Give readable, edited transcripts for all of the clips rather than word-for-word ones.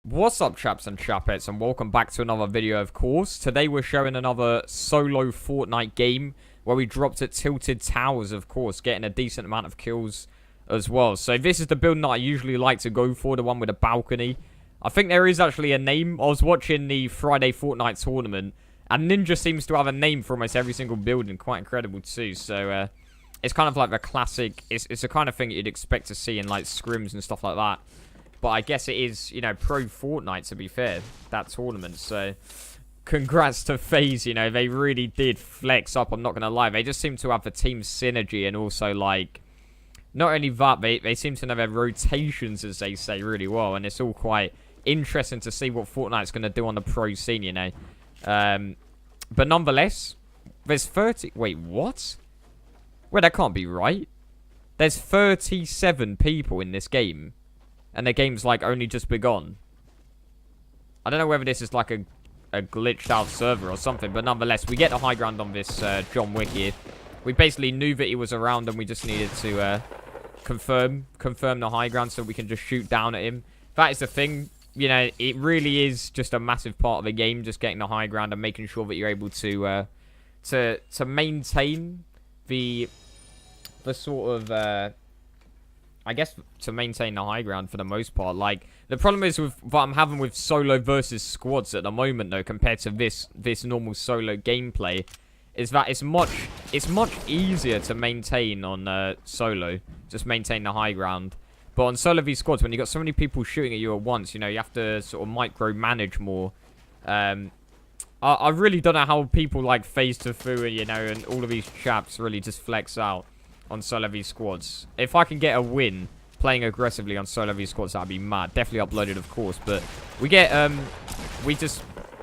What's up, chaps and chapettes, and welcome back to another video, of course. Today we're showing another solo Fortnite game where we dropped at Tilted Towers, of course, getting a decent amount of kills as well. So this is the build that I usually like to go for, the one with a balcony. I think there is actually a name. I was watching the Friday Fortnite tournament, and Ninja seems to have a name for almost every single building. Quite incredible too. So it's kind of like the classic. It's the kind of thing you'd expect to see in like scrims and stuff like that. But I guess it is, you know, pro Fortnite, to be fair, that tournament. So, congrats to FaZe, you know, they really did flex up, I'm not going to lie. They just seem to have the team synergy and also, like, not only that, they seem to know their rotations, as they say, really well. And it's all quite interesting to see what Fortnite's going to do on the pro scene, you know. But nonetheless, there's 30... Wait, what? Well, that can't be right. There's 37 people in this game. And the game's, like, only just begun. I don't know whether this is, like, a glitched out server or something. But nonetheless, we get the high ground on this John Wick here. We basically knew that he was around and we just needed to confirm the high ground so we can just shoot down at him. That is the thing. You know, it really is just a massive part of the game. Just getting the high ground and making sure that you're able to maintain the sort of... I guess to maintain the high ground for the most part. Like, the problem is with what I'm having with solo versus squads at the moment, though, compared to this normal solo gameplay, is that it's much easier to maintain on solo, just maintain the high ground. But on solo v squads, when you got so many people shooting at you at once, you know, you have to sort of micromanage more. I really don't know how people like FaZe Tofu, you know, and all of these chaps really just flex out on solo v squads. If I can get a win playing aggressively on solo v squads, that'd be mad. Definitely uploaded, of course, but we get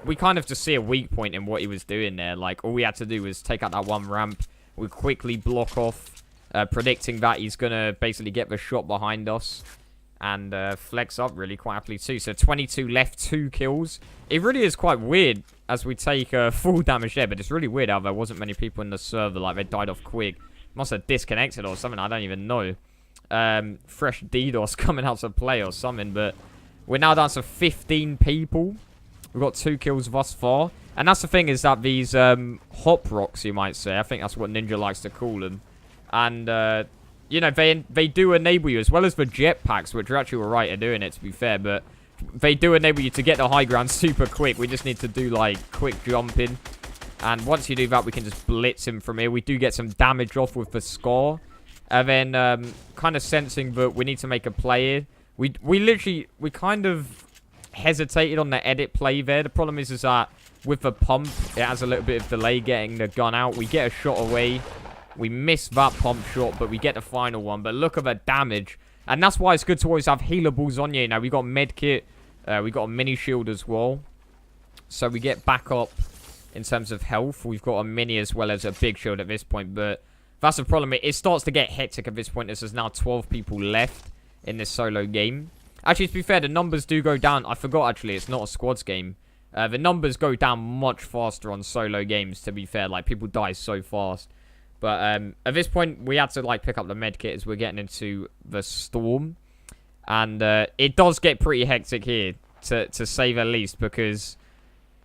we kind of just see a weak point in what he was doing there. Like, all we had to do was take out that one ramp. We quickly block off, predicting that he's gonna basically get the shot behind us and flex up really quite happily too. So 22 left, 2 kills. It really is quite weird as we take full damage there, but it's really weird how there wasn't many people in the server. Like, they died off quick. Must have disconnected or something. I don't even know. Fresh DDoS coming out to play or something. But we're now down to 15 people. We've got 2 kills thus far. And that's the thing, is that these hop rocks, you might say. I think that's what Ninja likes to call them. And, you know, they do enable you, as well as the jetpacks, which are actually alright at doing it, to be fair. But they do enable you to get the high ground super quick. We just need to do, like, quick jumping. And once you do that, we can just blitz him from here. We do get some damage off with the score. And then, kind of sensing that we need to make a play here. We kind of hesitated on the edit play there. The problem is that with the pump, it has a little bit of delay getting the gun out. We get a shot away. We miss that pump shot, but we get the final one. But look at the damage. And that's why it's good to always have healables on you. Now, we got medkit. We got a mini shield as well. So we get back up. In terms of health, we've got a mini as well as a big shield at this point. But that's the problem. It starts to get hectic at this point. There's now 12 people left in this solo game. Actually, to be fair, the numbers do go down. I forgot, actually, it's not a squads game. The numbers go down much faster on solo games, to be fair. Like, people die so fast. But at this point, we had to, like, pick up the medkit as we're getting into the storm. And it does get pretty hectic here, to say the least, because...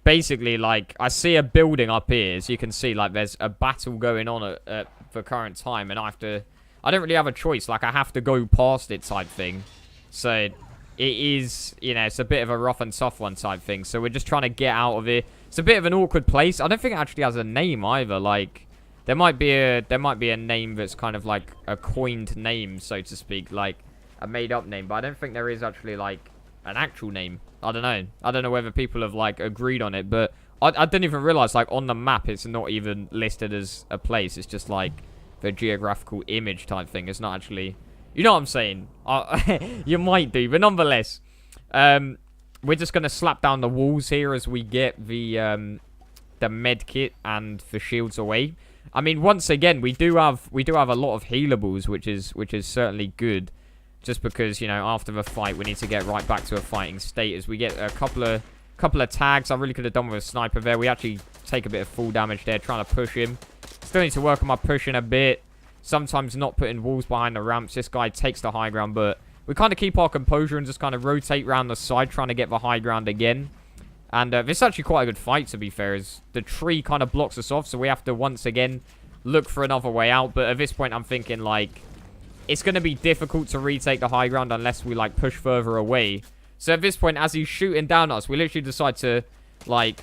Basically, like, I see a building up here. As you can see, like, there's a battle going on at the current time. And I don't really have a choice. Like, I have to go past it type thing. So, it is, you know, it's a bit of a rough and tough one type thing. So, we're just trying to get out of it. It's a bit of an awkward place. I don't think it actually has a name either. Like, there might be a name that's kind of like a coined name, so to speak. Like, a made-up name. But I don't think there is actually, like, an actual name. I don't know. I don't know whether people have, like, agreed on it, but I didn't even realize, like, on the map, it's not even listed as a place. It's just, like, the geographical image type thing. It's not actually... You know what I'm saying? You might do, but nonetheless. We're just going to slap down the walls here as we get the med kit and the shields away. I mean, once again, we do have a lot of healables, which is certainly good. Just because, you know, after the fight, we need to get right back to a fighting state. As we get a couple of tags. I really could have done with a sniper there. We actually take a bit of full damage there, trying to push him. Still need to work on my pushing a bit. Sometimes not putting walls behind the ramps. This guy takes the high ground, but we kind of keep our composure and just kind of rotate around the side, trying to get the high ground again. And this is actually quite a good fight, to be fair, as the tree kind of blocks us off, so we have to once again look for another way out. But at this point, I'm thinking, like, it's going to be difficult to retake the high ground unless we, like, push further away. So at this point, as he's shooting down at us, we literally decide to, like,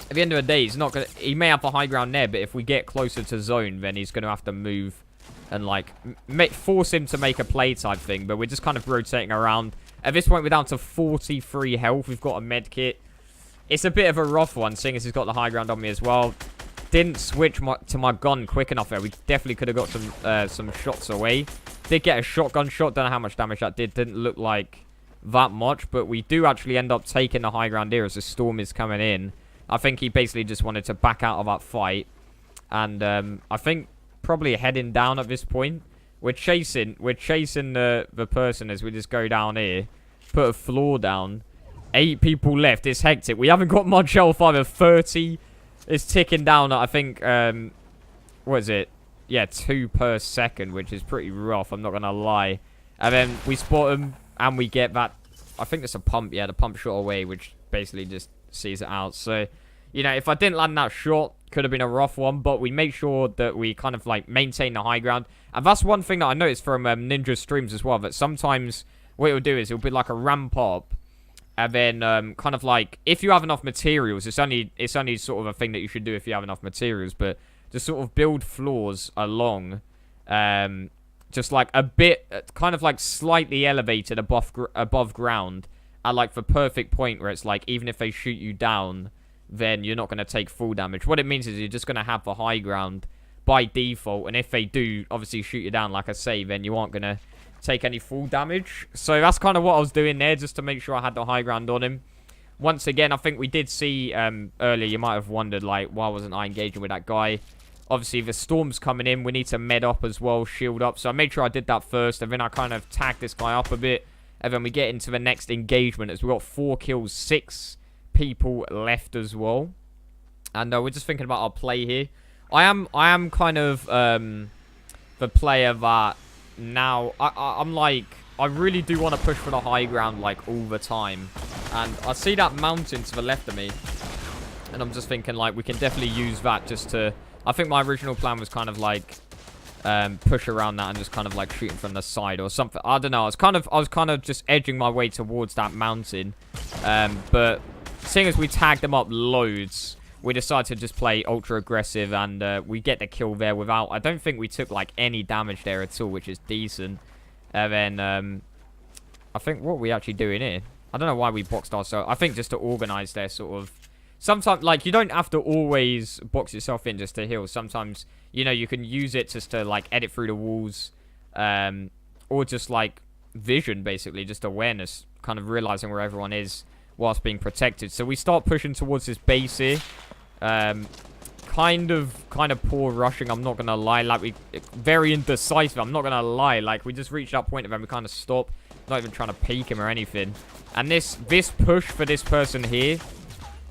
at the end of the day, he may have the high ground there, but if we get closer to zone, then he's going to have to move and, like, force him to make a play type thing. But we're just kind of rotating around. At this point, we're down to 43 health. We've got a med kit. It's a bit of a rough one, seeing as he's got the high ground on me as well. Didn't switch to my gun quick enough there. We definitely could have got some shots away. Did get a shotgun shot. Don't know how much damage that did. Didn't look like that much. But we do actually end up taking the high ground here as the storm is coming in. I think he basically just wanted to back out of that fight. And I think probably heading down at this point. We're chasing the person as we just go down here. Put a floor down. 8 people left. It's hectic. We haven't got much health either. 30 is ticking down at, I think, what is it? Yeah, 2 per second, which is pretty rough. I'm not going to lie. And then we spot him, and we get that, I think it's a pump. Yeah, the pump shot away, which basically just sees it out. So, you know, if I didn't land that shot, could have been a rough one. But we make sure that we kind of, like, maintain the high ground. And that's one thing that I noticed from Ninja streams as well, that sometimes what it'll do is it'll be like a ramp up. And then, kind of like, if you have enough materials, it's only sort of a thing that you should do if you have enough materials, but to sort of build floors along, just like a bit, kind of like slightly elevated above ground, at like the perfect point where it's like, even if they shoot you down, then you're not going to take full damage. What it means is you're just going to have the high ground by default, and if they do, obviously, shoot you down, like I say, then you aren't going to take any full damage. So that's kind of what I was doing there, just to make sure I had the high ground on him. Once again, I think we did see earlier, you might have wondered, like, why wasn't I engaging with that guy? Obviously, the storm's coming in. We need to med up as well, shield up. So I made sure I did that first, and then I kind of tagged this guy up a bit. And then we get into the next engagement as we've got 4 kills, 6 people left as well. And we're just thinking about our play here. I am kind of the player that now I'm like, I really do want to push for the high ground like all the time. And I see that mountain to the left of me, and I'm just thinking like we can definitely use that just to, I think my original plan was kind of like push around that and just kind of like shooting from the side or something. I don't know. I was kind of just edging my way towards that mountain. But seeing as we tagged them up loads, we decided to just play ultra aggressive, and we get the kill there without, I don't think we took like any damage there at all, which is decent. And then I think, what are we actually doing here? I don't know why we boxed ourselves. I think just to organize their sort of, sometimes, like, you don't have to always box yourself in just to heal. Sometimes, you know, you can use it just to like edit through the walls, or just like vision, basically, just awareness, kind of realizing where everyone is whilst being protected. So we start pushing towards this base here. Kind of poor rushing, I'm not gonna lie. Like, very indecisive, I'm not gonna lie. Like, we just reached that point and then we kind of stopped, not even trying to peek him or anything. And this push for this person here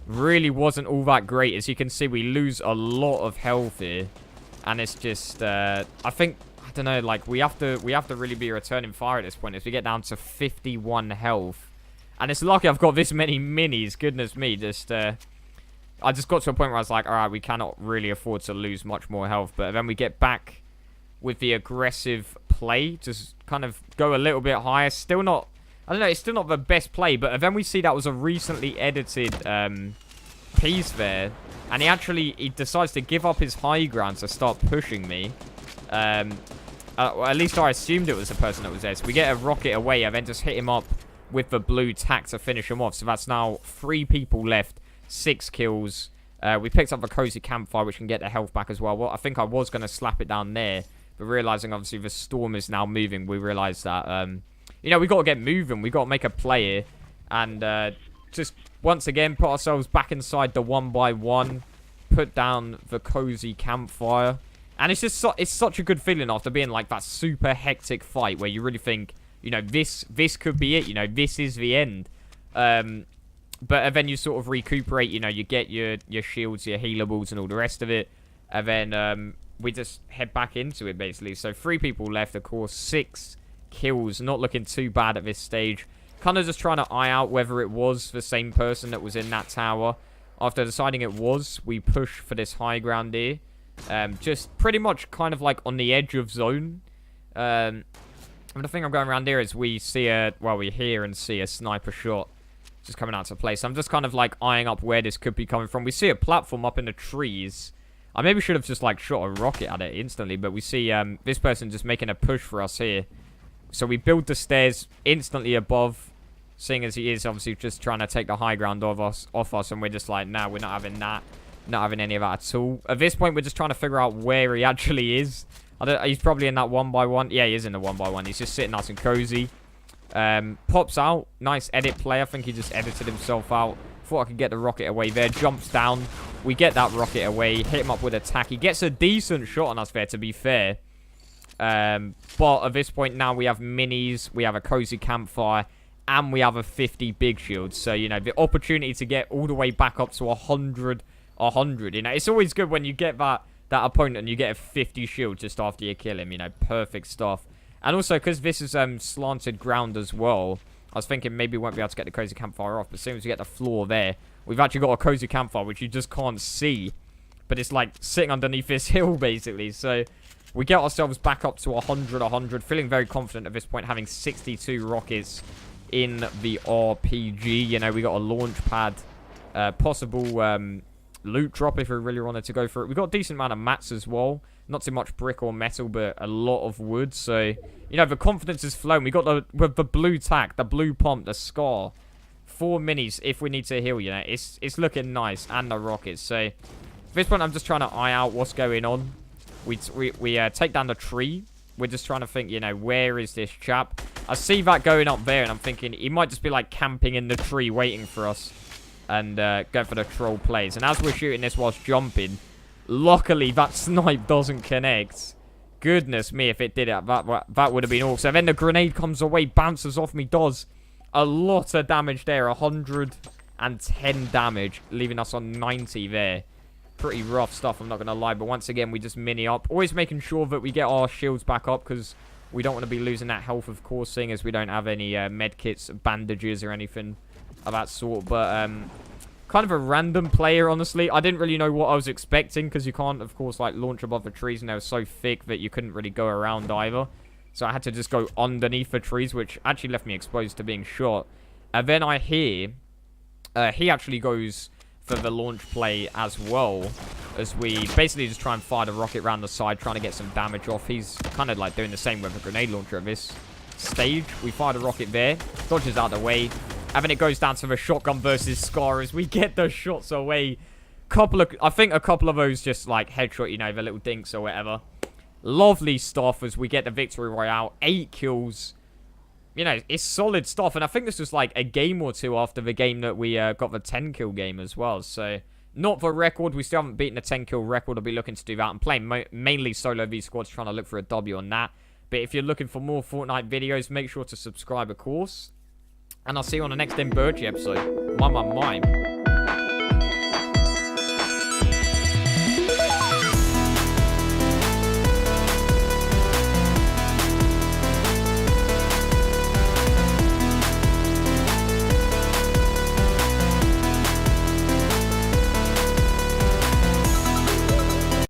really wasn't all that great. As you can see, we lose a lot of health here, and it's just I think, I don't know, like, we have to really be returning fire at this point as we get down to 51 health. And it's lucky I've got this many minis. Goodness me, I just got to a point where I was like, alright, we cannot really afford to lose much more health. But then we get back with the aggressive play. Just kind of go a little bit higher. Still not, I don't know, it's still not the best play. But then we see that was a recently edited piece there. And he decides to give up his high ground to start pushing me. Well, at least I assumed it was the person that was there. So we get a rocket away and then just hit him up with the blue tack to finish him off. So that's now 3 people left. 6 kills. We picked up a cozy campfire, which can get the health back as well. Well, I think I was going to slap it down there, but realizing obviously the storm is now moving, we realized that, you know, we got to get moving. We got to make a play here, and just once again put ourselves back inside the 1x1, put down the cozy campfire, and it's just it's such a good feeling after being like that super hectic fight where you really think, you know, this could be it. You know, this is the end. But then you sort of recuperate, you know, you get your shields, your healables, and all the rest of it. And then we just head back into it, basically. So 3 people left, of course. 6 kills. Not looking too bad at this stage. Kind of just trying to eye out whether it was the same person that was in that tower. After deciding it was, we push for this high ground here. Just pretty much kind of like on the edge of zone. And the thing I'm going around here is we hear and see a sniper shot just coming out to play. So I'm just kind of like eyeing up where this could be coming from. We see a platform up in the trees. I maybe should have just like shot a rocket at it instantly, but we see this person just making a push for us here. So we build the stairs instantly above, seeing as he is obviously just trying to take the high ground off us, and we're just like, nah, we're not having that. Not having any of that at all. At this point, we're just trying to figure out where he actually is. He's probably in that 1x1. Yeah, he is in the 1x1. He's just sitting nice and cozy. Pops out. Nice edit play. I think he just edited himself out. Thought I could get the rocket away there. Jumps down. We get that rocket away. Hit him up with attack. He gets a decent shot on us there, to be fair. But at this point now, we have minis. We have a cozy campfire. And we have a 50 big shield. So, you know, the opportunity to get all the way back up to 100. You know, it's always good when you get that opponent and you get a 50 shield just after you kill him. You know, perfect stuff. And also, because this is slanted ground as well, I was thinking maybe we won't be able to get the cozy campfire off. But as soon as we get the floor there, we've actually got a cozy campfire, which you just can't see. But it's like sitting underneath this hill, basically. So we get ourselves back up to 100. Feeling very confident at this point, having 62 rockets in the RPG. You know, we got a launch pad, possible loot drop if we really wanted to go for it. We got a decent amount of mats as well. Not too much brick or metal, but a lot of wood. So, you know, the confidence is flowing. We got the blue tack, the blue pump, the scar. 4 minis if we need to heal, you know. It's looking nice. And the rockets. So, at this point, I'm just trying to eye out what's going on. We take down the tree. We're just trying to think, you know, where is this chap? I see that going up there, and I'm thinking he might just be, like, camping in the tree waiting for us. And go for the troll plays. And as we're shooting this whilst jumping, luckily that snipe doesn't connect. Goodness me, if it did it, that would have been awesome. Then the grenade comes away, bounces off me, does a lot of damage there. 110 damage, leaving us on 90 there. Pretty rough stuff, I'm not going to lie. But once again, we just mini up. Always making sure that we get our shields back up, because we don't want to be losing that health, of course, seeing as we don't have any med kits, bandages, or anything of that sort. But kind of a random player, honestly. I didn't really know what I was expecting, because you can't, of course, like launch above the trees, and they were so thick that you couldn't really go around either. So I had to just go underneath the trees, which actually left me exposed to being shot. And then I hear he actually goes for the launch play as well, as we basically just try and fire the rocket around the side, trying to get some damage off. He's kind of like doing the same with a grenade launcher at this stage. We fire the rocket there, dodges out of the way. And then it goes down to the shotgun versus Scar as we get those shots away. I think a couple of those just like headshot, you know, the little dinks or whatever. Lovely stuff as we get the victory royale. 8 kills. You know, it's solid stuff. And I think this was like a game or two after the game that we got the 10 kill game as well. So, not the record. We still haven't beaten the 10 kill record. I'll be looking to do that. I'm playing mainly solo V squads, trying to look for a W on that. But if you're looking for more Fortnite videos, make sure to subscribe, of course. And I'll see you on the next Mbirchy episode. My.